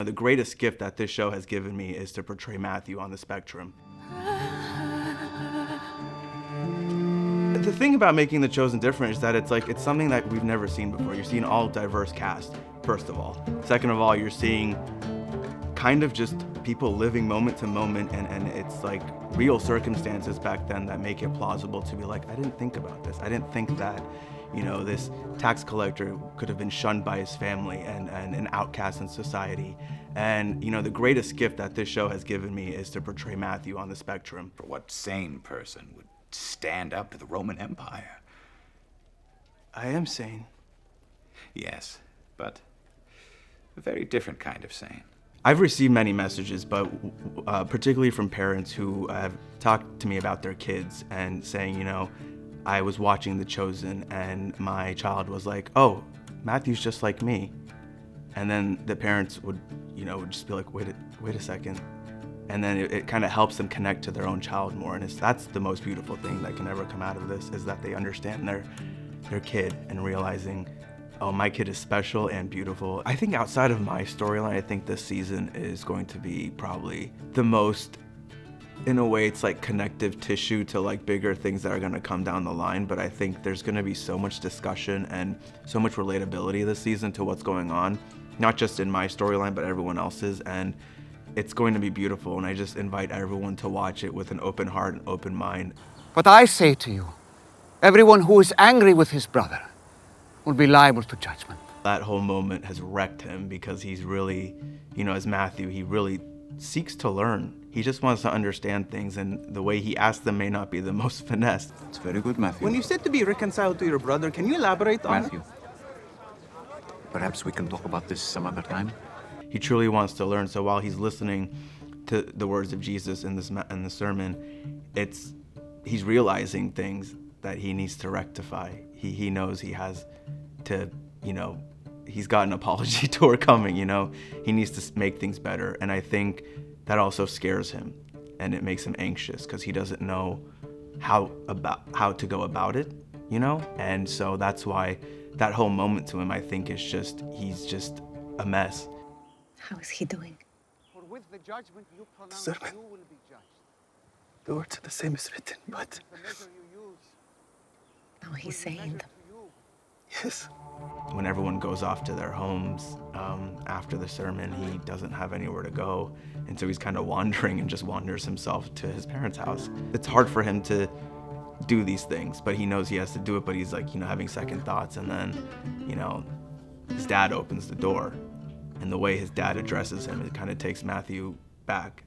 The greatest gift that this show has given me is to portray Matthew on the spectrum. The thing about making The Chosen different is that it's something that we've never seen before. You're seeing all diverse cast, first of all. Second of all, you're seeing kind of just people living moment to moment, and it's like real circumstances back then that make it plausible to be like, I didn't think about this. I didn't think that, this tax collector could have been shunned by his family and an outcast in society. And, the greatest gift that this show has given me is to portray Matthew on the spectrum. For what sane person would stand up to the Roman Empire? I am sane. Yes, but a very different kind of sane. I've received many messages, but particularly from parents who have talked to me about their kids and saying, I was watching The Chosen and my child was like, oh, Matthew's just like me. And then the parents would just be like, wait a second. And then it kind of helps them connect to their own child more. And that's the most beautiful thing that can ever come out of this, is that they understand their kid and realizing, oh, my kid is special and beautiful. I think outside of my storyline, I think this season is going to be probably the most, in a way, it's like connective tissue to like bigger things that are gonna come down the line. But I think there's gonna be so much discussion and so much relatability this season to what's going on, not just in my storyline, but everyone else's. And it's going to be beautiful. And I just invite everyone to watch it with an open heart and open mind. But I say to you, everyone who is angry with his brother will be liable to judgment. That whole moment has wrecked him because he's really, as Matthew, he really seeks to learn. He just wants to understand things, and the way he asks them may not be the most finesse. It's very good, Matthew. When you said to be reconciled to your brother, can you elaborate on Matthew, perhaps we can talk about this some other time? He truly wants to learn, so while he's listening to the words of Jesus in the sermon, he's realizing things that he needs to rectify. He knows he has to, he's got an apology tour coming, he needs to make things better. And I think that also scares him and it makes him anxious because he doesn't know how to go about it, And so that's why that whole moment to him, I think, is he's just a mess. How is he doing? For with the judgment you pronounce, sermon. you will be judged. the words are the same as written, but The measure you use No, he's saying them. to you. yes. When everyone goes off to their homes after the sermon, he doesn't have anywhere to go. And so he's kind of wandering and just wanders himself to his parents' house. It's hard for him to do these things, but he knows he has to do it, but he's like, having second thoughts. And then, his dad opens the door. And the way his dad addresses him, it kind of takes Matthew back.